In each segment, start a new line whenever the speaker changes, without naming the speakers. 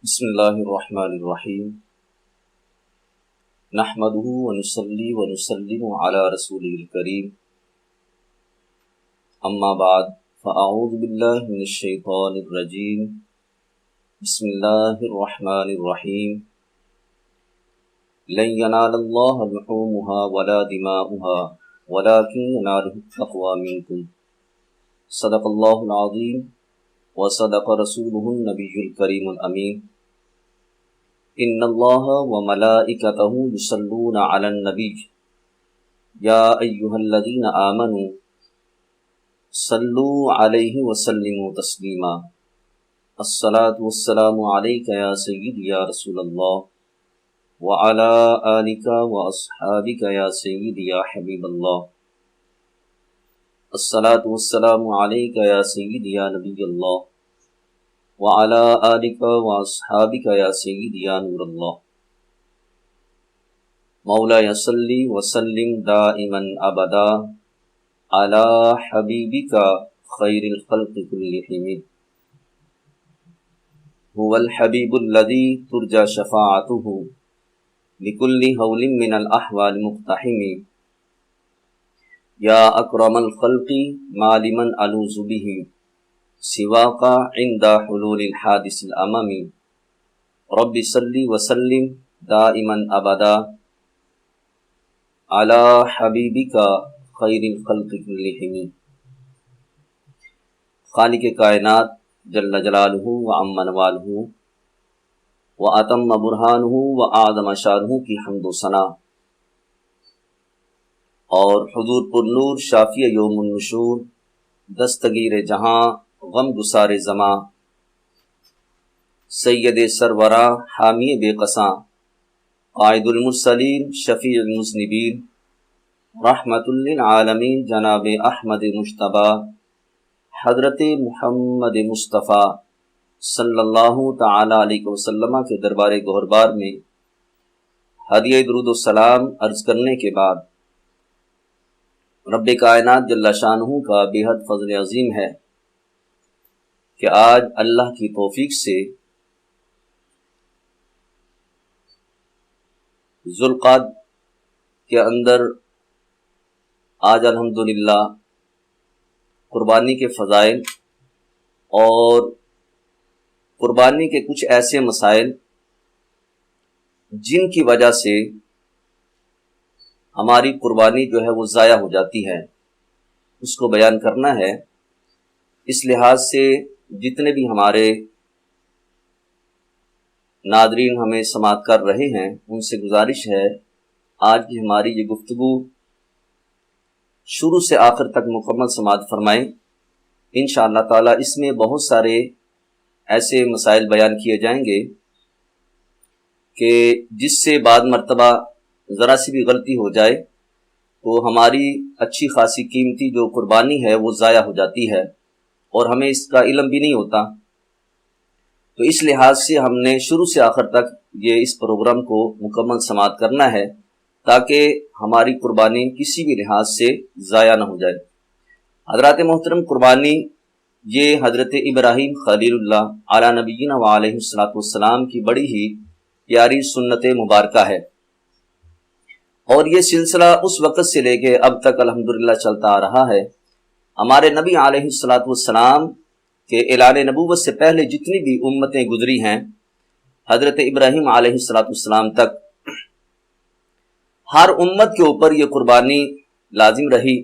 بسم اللہ الرحمن الرحیم نحمده ونصلی ونسلم علی رسوله الکریم اما بعد فاعوذ باللہ من الشیطان الرجیم بسم اللہ الرحمن الرحیم لن ینال اللہ لحومها ولا دماؤها ولكن ینالہ التقوی منکم صدق اللہ العظیم وصدق رسوله النبی الکریم الامین ان اللہ وملائکتہ یصلون علی النبی یا ایہا الذین آمنوا صلوا علیہ وسلموا تسلیما الصلاة والسلام علیک یا سیدی یا رسول اللہ وعلی آلک واصحابک یا سیدی یا حبیب اللہ الصلاة والسلام علیک یا سیدی یا نبی اللہ وعلی آلک واصحابک یا سیدی یا نور اللہ مولا صلی وسلم دائما ابدا علی حبیبک خیر الخلق کلہم هو الحبیب الذی ترجى شفاعته لكل هول من الاحوال مقتحم یا اکرم الخلق ما لمن الوذ به سواک عند حلول الحادث الاممی رب صلی وسلم دائما ابدا علی حبیبک خیر الخلق کلہم خالق کائنات جل جلالہ وعم نوالہ واتم برہانہ واعظم شانہ کی حمد و ثنا اور حضور پر نور شافی یوم النشور دستگیر جہاں غم گسار زماں سید سرورا حامی بے قصاں قائد المرسلین شفیع المذنبین رحمت للعالمین جناب احمد مجتبی حضرت محمد مصطفیٰ صلی اللہ تعالی علیہ وسلم کے دربار گہربار میں ہدیہ درود و سلام عرض کرنے کے بعد رب کائنات جل شانہ کا بے حد فضل عظیم ہے کہ آج اللہ کی توفیق سے ذوالقعدہ کے اندر آج الحمدللہ قربانی کے فضائل اور قربانی کے کچھ ایسے مسائل جن کی وجہ سے ہماری قربانی جو ہے وہ ضائع ہو جاتی ہے اس کو بیان کرنا ہے۔ اس لحاظ سے جتنے بھی ہمارے ناظرین ہمیں سماعت کر رہے ہیں ان سے گزارش ہے آج کی ہماری یہ گفتگو شروع سے آخر تک مکمل سماعت فرمائیں۔ انشاءاللہ تعالی اس میں بہت سارے ایسے مسائل بیان کیے جائیں گے کہ جس سے بعد مرتبہ ذرا سی بھی غلطی ہو جائے تو ہماری اچھی خاصی قیمتی جو قربانی ہے وہ ضائع ہو جاتی ہے اور ہمیں اس کا علم بھی نہیں ہوتا۔ تو اس لحاظ سے ہم نے شروع سے آخر تک یہ اس پروگرام کو مکمل سماعت کرنا ہے تاکہ ہماری قربانی کسی بھی لحاظ سے ضائع نہ ہو جائے۔ حضرات محترم، قربانی یہ حضرت ابراہیم خلیل اللہ علی نبینا وعلیہ الصلوۃ والسلام کی بڑی ہی پیاری سنت مبارکہ ہے، اور یہ سلسلہ اس وقت سے لے کے اب تک الحمدللہ چلتا آ رہا ہے۔ ہمارے نبی علیہ الصلوۃ والسلام کے اعلان نبوت سے پہلے جتنی بھی امتیں گزری ہیں حضرت ابراہیم علیہ الصلوۃ والسلام تک ہر امت کے اوپر یہ قربانی لازم رہی،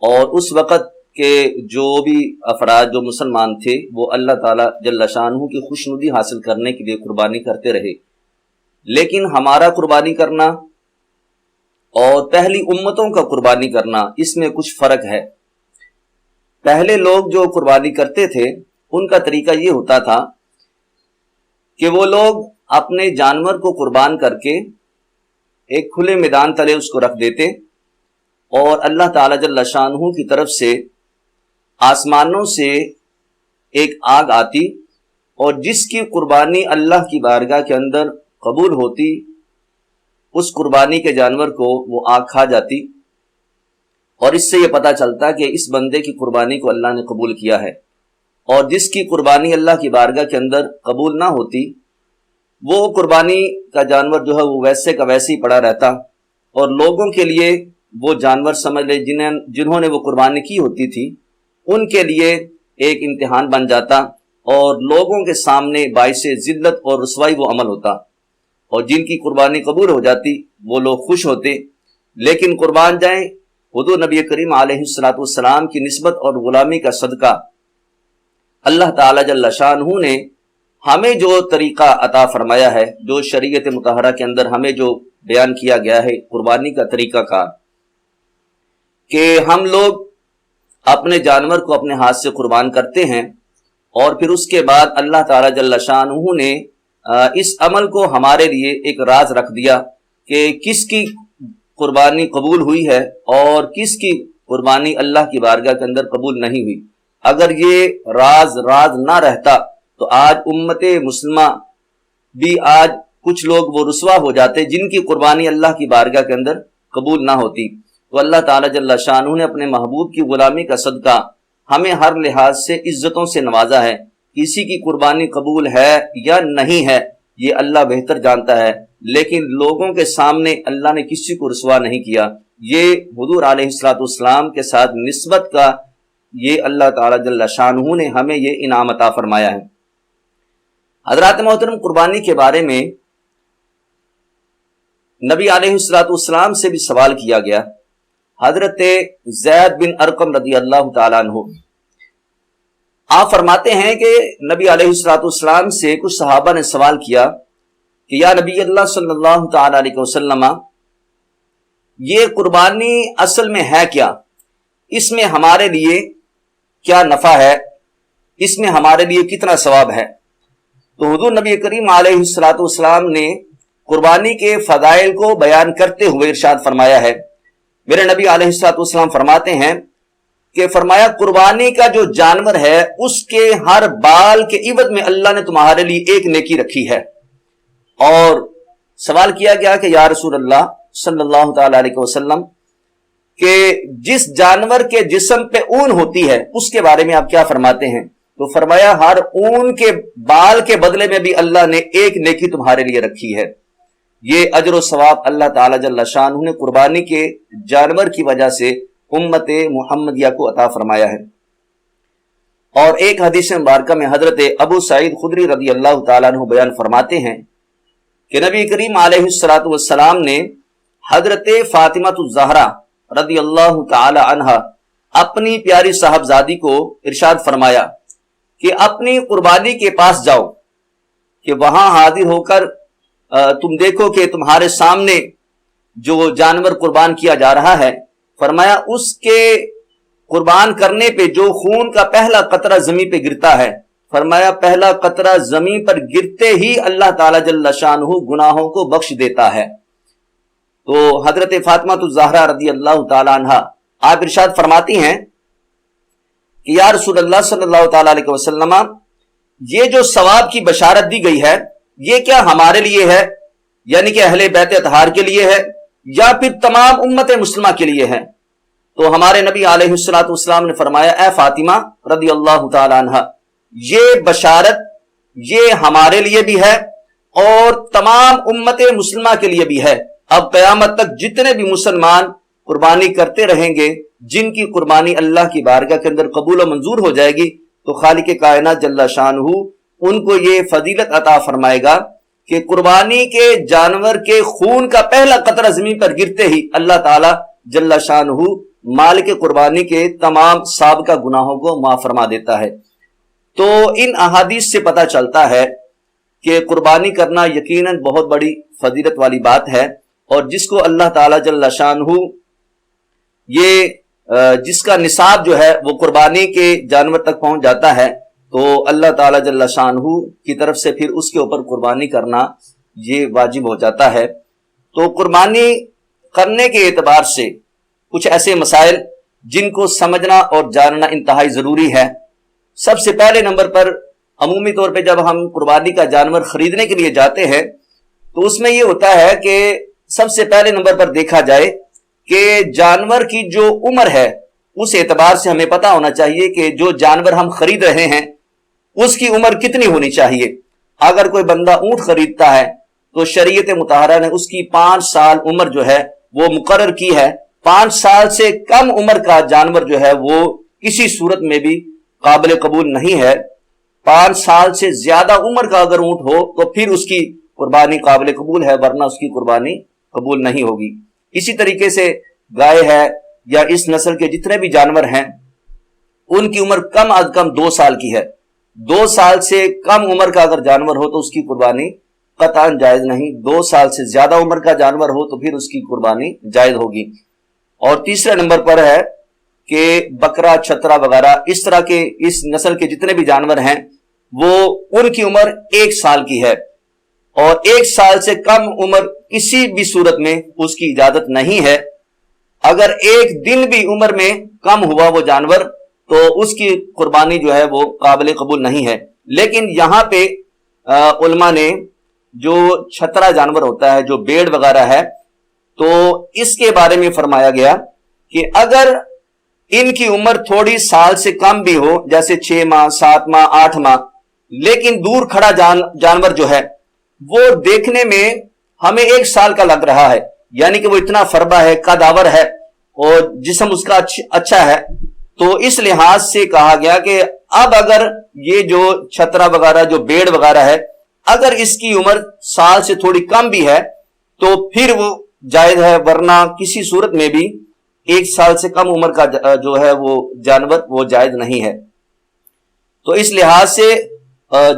اور اس وقت کے جو بھی افراد جو مسلمان تھے وہ اللہ تعالیٰ جل شانہ کی خوشنودی حاصل کرنے کے لیے قربانی کرتے رہے۔ لیکن ہمارا قربانی کرنا اور پہلی امتوں کا قربانی کرنا اس میں کچھ فرق ہے۔ پہلے لوگ جو قربانی کرتے تھے ان کا طریقہ یہ ہوتا تھا کہ وہ لوگ اپنے جانور کو قربان کر کے ایک کھلے میدان تلے اس کو رکھ دیتے، اور اللہ تعالی جل شانہ کی طرف سے آسمانوں سے ایک آگ آتی، اور جس کی قربانی اللہ کی بارگاہ کے اندر قبول ہوتی اس قربانی کے جانور کو وہ آگ کھا جاتی، اور اس سے یہ پتہ چلتا کہ اس بندے کی قربانی کو اللہ نے قبول کیا ہے۔ اور جس کی قربانی اللہ کی بارگاہ کے اندر قبول نہ ہوتی وہ قربانی کا جانور جو ہے وہ ویسے کا ویسے ہی پڑا رہتا، اور لوگوں کے لیے وہ جانور سمجھ لے جنہوں نے وہ قربانی کی ہوتی تھی ان کے لیے ایک امتحان بن جاتا، اور لوگوں کے سامنے باعث ذلت اور رسوائی وہ عمل ہوتا، اور جن کی قربانی قبول ہو جاتی وہ لوگ خوش ہوتے۔ لیکن قربان جائیں، حضور نبی کریم علیہ السلام کی نسبت اور غلامی کا صدقہ اللہ تعالیٰ جل شانہ نے ہمیں جو طریقہ عطا فرمایا ہے، جو شریعت مطہرہ کے اندر ہمیں جو بیان کیا گیا ہے قربانی کا طریقہ کار، کہ ہم لوگ اپنے جانور کو اپنے ہاتھ سے قربان کرتے ہیں، اور پھر اس کے بعد اللہ تعالیٰ جل شانہ نے اس عمل کو ہمارے لیے ایک راز رکھ دیا کہ کس کی قربانی قبول ہوئی ہے اور کس کی قربانی اللہ کی بارگاہ کے اندر قبول نہیں ہوئی۔ اگر یہ راز نہ رہتا تو آج امت مسلمہ بھی آج کچھ لوگ وہ رسوا ہو جاتے جن کی قربانی اللہ کی بارگاہ کے اندر قبول نہ ہوتی۔ تو اللہ تعالیٰ جل شانہ نے اپنے محبوب کی غلامی کا صدقہ ہمیں ہر لحاظ سے عزتوں سے نوازا ہے۔ کسی کی قربانی قبول ہے یا نہیں ہے یہ اللہ بہتر جانتا ہے، لیکن لوگوں کے سامنے اللہ نے کسی کو رسوا نہیں کیا۔ یہ حضور علیہ السلام کے ساتھ نسبت کا یہ اللہ تعالیٰ جل شانہ نے ہمیں یہ انعام عطا فرمایا ہے۔ حضرات محترم، قربانی کے بارے میں نبی علیہ السلام سے بھی سوال کیا گیا۔ حضرت زید بن ارقم رضی اللہ تعالیٰ عنہ آپ فرماتے ہیں کہ نبی علیہ السلام سے کچھ صحابہ نے سوال کیا کہ یا نبی اللہ صلی اللہ تعالیٰ علیہ وسلم، یہ قربانی اصل میں ہے کیا؟ اس میں ہمارے لیے کیا نفع ہے؟ اس میں ہمارے لیے کتنا ثواب ہے؟ تو حضور نبی کریم علیہ السلام نے قربانی کے فضائل کو بیان کرتے ہوئے ارشاد فرمایا ہے۔ میرے نبی علیہ السلام فرماتے ہیں کہ فرمایا قربانی کا جو جانور ہے اس کے ہر بال کے عوض میں اللہ نے تمہارے لیے ایک نیکی رکھی ہے۔ اور سوال کیا گیا کہ یا رسول اللہ صلی اللہ تعالی علیہ وسلم کہ جس جانور کے جسم پہ اون ہوتی ہے اس کے بارے میں آپ کیا فرماتے ہیں؟ تو فرمایا ہر اون کے بال کے بدلے میں بھی اللہ نے ایک نیکی تمہارے لیے رکھی ہے۔ یہ اجر و ثواب اللہ تعالیٰ جل شانہ نے قربانی کے جانور کی وجہ سے امت محمدیہ کو عطا فرمایا ہے۔ اور ایک حدیث مبارکہ میں حضرت ابو سعید خدری رضی اللہ تعالیٰ عنہ بیان فرماتے ہیں کہ نبی کریم علیہ السلام نے حضرت فاطمہ الزہرا رضی اللہ تعالی عنہا اپنی پیاری صاحبزادی کو ارشاد فرمایا کہ اپنی قربانی کے پاس جاؤ کہ وہاں حاضر ہو کر تم دیکھو کہ تمہارے سامنے جو جانور قربان کیا جا رہا ہے، فرمایا اس کے قربان کرنے پہ جو خون کا پہلا قطرہ زمین پہ گرتا ہے، فرمایا پہلا قطرہ زمین پر گرتے ہی اللہ تعالیٰ جل شانہ گناہوں کو بخش دیتا ہے۔ تو حضرت فاطمہ الزہرا رضی اللہ تعالی عنہا آپ ارشاد فرماتی ہیں کہ یا رسول اللہ صلی اللہ تعالی علیہ وسلم، یہ جو ثواب کی بشارت دی گئی ہے یہ کیا ہمارے لیے ہے، یعنی کہ اہل بیت اطہار کے لیے ہے، یا پھر تمام امت مسلمہ کے لیے ہے؟ تو ہمارے نبی علیہ السلام نے فرمایا اے فاطمہ رضی اللہ تعالی عنہ، یہ بشارت یہ ہمارے لیے بھی ہے اور تمام امت مسلمہ کے لیے بھی ہے۔ اب قیامت تک جتنے بھی مسلمان قربانی کرتے رہیں گے، جن کی قربانی اللہ کی بارگاہ کے اندر قبول و منظور ہو جائے گی، تو خالق کائنات جل شانہ ان کو یہ فضیلت عطا فرمائے گا کہ قربانی کے جانور کے خون کا پہلا قطرہ زمین پر گرتے ہی اللہ تعالی جل شانہ مالک قربانی کے تمام سابقہ گناہوں کو معاف فرما دیتا ہے۔ تو ان احادیث سے پتہ چلتا ہے کہ قربانی کرنا یقیناً بہت بڑی فضیلت والی بات ہے، اور جس کو اللہ تعالی جل شانہ یہ جس کا نصاب جو ہے وہ قربانی کے جانور تک پہنچ جاتا ہے، تو اللہ تعالی جل شانہ کی طرف سے پھر اس کے اوپر قربانی کرنا یہ واجب ہو جاتا ہے۔ تو قربانی کرنے کے اعتبار سے کچھ ایسے مسائل جن کو سمجھنا اور جاننا انتہائی ضروری ہے۔ سب سے پہلے نمبر پر عمومی طور پہ جب ہم قربانی کا جانور خریدنے کے لیے جاتے ہیں تو اس میں یہ ہوتا ہے کہ سب سے پہلے نمبر پر دیکھا جائے کہ جانور کی جو عمر ہے اس اعتبار سے ہمیں پتہ ہونا چاہیے کہ جو جانور ہم خرید رہے ہیں اس کی عمر کتنی ہونی چاہیے۔ اگر کوئی بندہ اونٹ خریدتا ہے تو شریعت مطہرہ نے اس کی 5 سال عمر جو ہے وہ مقرر کی ہے. 5 سال سے کم عمر کا جانور جو ہے وہ کسی صورت میں بھی قابل قبول نہیں ہے. 5 سال سے زیادہ عمر کا اگر اونٹ ہو تو پھر اس کی قربانی قابل قبول ہے، ورنہ اس کی قربانی قبول نہیں ہوگی. اسی طریقے سے گائے ہے یا اس نسل کے جتنے بھی جانور ہیں ان کی عمر کم از کم 2 سال کی ہے. 2 سال سے کم عمر کا اگر جانور ہو تو اس کی قربانی قطعاً جائز نہیں. 2 سال سے زیادہ عمر کا جانور ہو تو پھر اس کی قربانی جائز ہوگی. اور تیسرے نمبر پر ہے کہ بکرا، چھترا وغیرہ اس طرح کے اس نسل کے جتنے بھی جانور ہیں وہ ان کی عمر 1 سال کی ہے، اور 1 سال سے کم عمر کسی بھی صورت میں اس کی اجازت نہیں ہے. اگر 1 دن بھی عمر میں کم ہوا وہ جانور تو اس کی قربانی جو ہے وہ قابل قبول نہیں ہے. لیکن یہاں پہ علماء نے جو چھترا جانور ہوتا ہے، جو بیڑ وغیرہ ہے، تو اس کے بارے میں فرمایا گیا کہ اگر ان کی عمر تھوڑی سال سے کم بھی ہو، جیسے 6 ماہ 7 ماہ 8 ماہ، لیکن دور کھڑا جانور جو ہے وہ دیکھنے میں ہمیں 1 سال کا لگ رہا ہے، یعنی کہ وہ اتنا فربا ہے، قداور ہے اور جسم اس کا اچھا ہے، تو اس لحاظ سے کہا گیا کہ اب اگر یہ جو چھترا وغیرہ، جو بیڑ وغیرہ ہے، اگر اس کی عمر سال سے تھوڑی کم بھی ہے تو پھر وہ جائز ہے، ورنہ کسی صورت میں بھی 1 سال سے کم عمر کا جو ہے وہ جانور وہ جائز نہیں ہے. تو اس لحاظ سے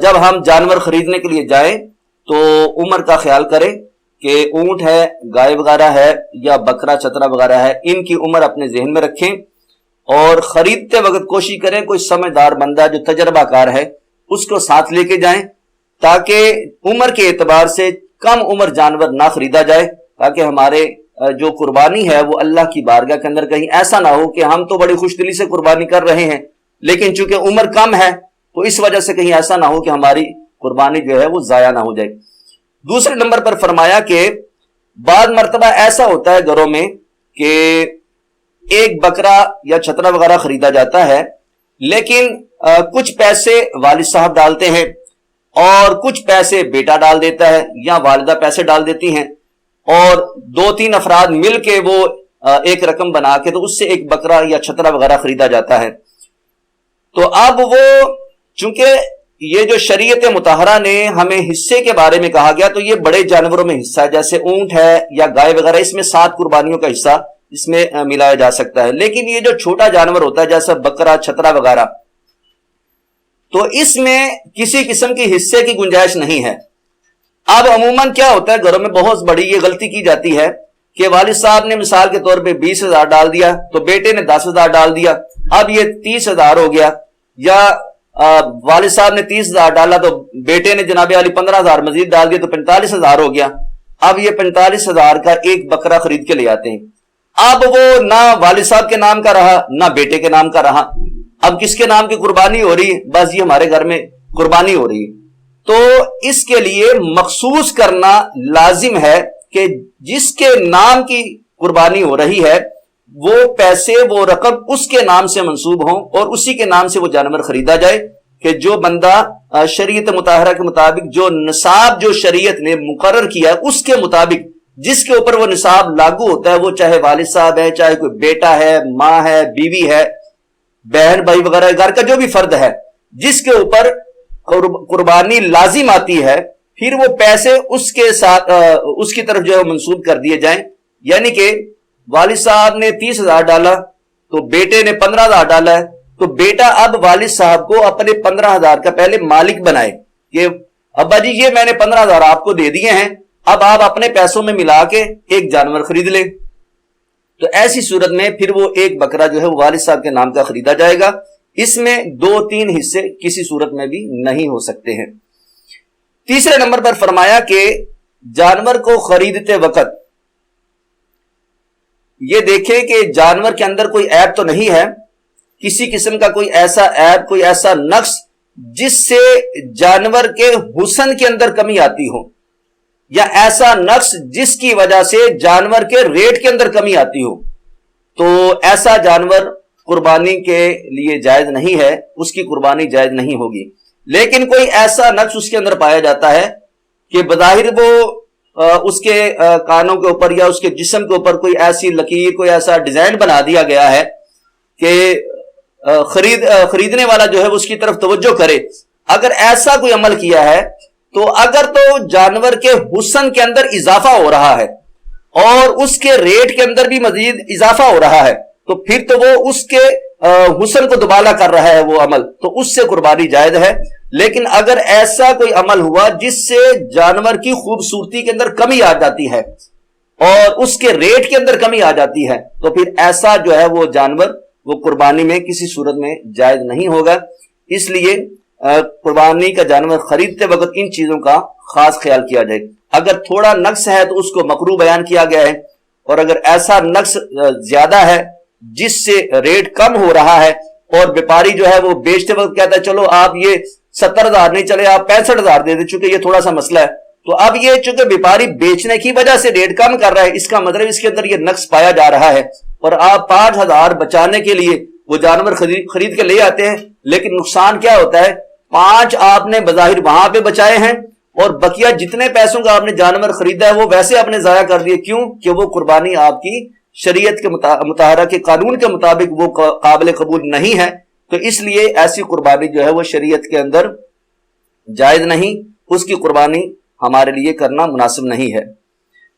جب ہم جانور خریدنے کے لیے جائیں تو عمر کا خیال کریں کہ اونٹ ہے، گائے وغیرہ ہے یا بکرا چھترا وغیرہ ہے، ان کی عمر اپنے ذہن میں رکھیں اور خریدتے وقت کوشش کریں کوئی سمجھدار بندہ جو تجربہ کار ہے اس کو ساتھ لے کے جائیں، تاکہ عمر کے اعتبار سے کم عمر جانور نہ خریدا جائے، تاکہ ہمارے جو قربانی ہے وہ اللہ کی بارگاہ کے اندر کہیں ایسا نہ ہو کہ ہم تو بڑی خوش دلی سے قربانی کر رہے ہیں لیکن چونکہ عمر کم ہے تو اس وجہ سے کہیں ایسا نہ ہو کہ ہماری قربانی جو ہے وہ ضائع نہ ہو جائے. دوسرے نمبر پر فرمایا کہ بعض مرتبہ ایسا ہوتا ہے گھروں میں کہ ایک بکرا یا چھترا وغیرہ خریدا جاتا ہے، لیکن کچھ پیسے والد صاحب ڈالتے ہیں اور کچھ پیسے بیٹا ڈال دیتا ہے یا والدہ پیسے ڈال دیتی ہیں، اور 2-3 افراد مل کے وہ ایک رقم بنا کے تو اس سے ایک بکرا یا چھترا وغیرہ خریدا جاتا ہے. تو اب وہ چونکہ یہ جو شریعت مطہرہ نے ہمیں حصے کے بارے میں کہا گیا تو یہ بڑے جانوروں میں حصہ ہے، جیسے اونٹ ہے یا گائے وغیرہ، اس میں 7 قربانیوں کا حصہ اس میں ملایا جا سکتا ہے. لیکن یہ جو چھوٹا جانور ہوتا ہے جیسے بکرا چھترا وغیرہ، تو اس میں کسی قسم کی حصے کی گنجائش نہیں ہے. اب عموماً کیا ہوتا ہے گھروں میں بہت بڑی یہ غلطی کی جاتی ہے کہ والد صاحب نے مثال کے طور پہ 20,000 ڈال دیا تو بیٹے نے 10,000 ڈال دیا، اب یہ 30,000 ہو گیا، یا والد صاحب نے 30,000 ڈالا تو بیٹے نے جناب علی 15,000 مزید ڈال دیا تو 45,000 ہو گیا. اب یہ 45,000 کا ایک بکرا خرید کے لے آتے ہیں. اب وہ نہ والد صاحب کے نام کا رہا نہ بیٹے کے نام کا رہا، اب کس کے نام کی قربانی ہو رہی ہے؟ بس یہ ہمارے گھر میں قربانی ہو رہی ہے. تو اس کے لیے مخصوص کرنا لازم ہے کہ جس کے نام کی قربانی ہو رہی ہے وہ پیسے، وہ رقم اس کے نام سے منسوب ہوں اور اسی کے نام سے وہ جانور خریدا جائے، کہ جو بندہ شریعت مطہرہ کے مطابق جو نصاب جو شریعت نے مقرر کیا ہے اس کے مطابق جس کے اوپر وہ نصاب لاگو ہوتا ہے، وہ چاہے والد صاحب ہے، چاہے کوئی بیٹا ہے، ماں ہے، بیوی ہے، بہن بھائی وغیرہ، گھر کا جو بھی فرد ہے جس کے اوپر قربانی لازم آتی ہے، پھر وہ پیسے اس کے ساتھ اس کی طرف جو ہے منسوب کر دیے جائیں. یعنی کہ والد صاحب نے 30,000 ڈالا تو بیٹے نے 15,000 ڈالا ہے، تو بیٹا اب والد صاحب کو اپنے 15,000 کا پہلے مالک بنائے کہ ابا جی یہ میں نے 15,000 آپ کو دے دیے ہیں، اب آپ اپنے پیسوں میں ملا کے ایک جانور خرید لیں. تو ایسی صورت میں پھر وہ ایک بکرا جو ہے وہ والد صاحب کے نام کا خریدا جائے گا. اس میں 2-3 حصے کسی صورت میں بھی نہیں ہو سکتے ہیں. تیسرے نمبر پر فرمایا کہ جانور کو خریدتے وقت یہ دیکھیں کہ جانور کے اندر کوئی عیب تو نہیں ہے، کسی قسم کا کوئی ایسا عیب، کوئی ایسا نقص جس سے جانور کے حسن کے اندر کمی آتی ہو، یا ایسا نقص جس کی وجہ سے جانور کے ریٹ کے اندر کمی آتی ہو، تو ایسا جانور قربانی کے لیے جائز نہیں ہے، اس کی قربانی جائز نہیں ہوگی. لیکن کوئی ایسا نقص اس کے اندر پایا جاتا ہے کہ بظاہر وہ اس کے کانوں کے اوپر یا اس کے جسم کے اوپر کوئی ایسی لکیر، کوئی ایسا ڈیزائن بنا دیا گیا ہے کہ خریدنے والا جو ہے اس کی طرف توجہ کرے، اگر ایسا کوئی عمل کیا ہے تو اگر تو جانور کے حسن کے اندر اضافہ ہو رہا ہے اور اس کے ریٹ کے اندر بھی مزید اضافہ ہو رہا ہے تو پھر تو وہ اس کے حسن کو دوبالا کر رہا ہے وہ عمل، تو اس سے قربانی جائز ہے۔ لیکن اگر ایسا کوئی عمل ہوا جس سے جانور کی خوبصورتی کے اندر کمی آ جاتی ہے اور اس کے ریٹ کے اندر کمی آ جاتی ہے تو پھر ایسا جو ہے وہ جانور وہ قربانی میں کسی صورت میں جائز نہیں ہوگا۔ اس لیے قربانی کا جانور خریدتے وقت ان چیزوں کا خاص خیال کیا جائے۔ اگر تھوڑا نقص ہے تو اس کو مکروہ بیان کیا گیا ہے، اور اگر ایسا نقص زیادہ ہے جس سے ریٹ کم ہو رہا ہے اور بیپاری جو ہے وہ بیچتے وقت کہتا ہے چلو آپ یہ 70,000 نہیں چلے آپ 65,000 دے دیں، چونکہ یہ تھوڑا سا مسئلہ ہے، تو اب یہ چونکہ بیپاری بیچنے کی وجہ سے ریٹ کم کر رہا ہے، اس کا مطلب اس کے اندر یہ نقص پایا جا رہا ہے، اور آپ 5,000 بچانے کے لیے وہ جانور خرید کے لے آتے ہیں، لیکن نقصان کیا ہوتا ہے؟ 5 آپ نے بظاہر وہاں پہ بچائے ہیں اور بقیہ جتنے پیسوں کا آپ نے جانور خریدا ہے وہ ویسے آپ نے ضائع کر دیے۔ کیوں؟ کہ وہ قربانی آپ کی شریعت کے مطالعہ کے قانون کے مطابق وہ قابل قبول نہیں ہے، تو اس لیے ایسی قربانی جو ہے وہ شریعت کے اندر جائز نہیں، اس کی قربانی ہمارے لیے کرنا مناسب نہیں ہے۔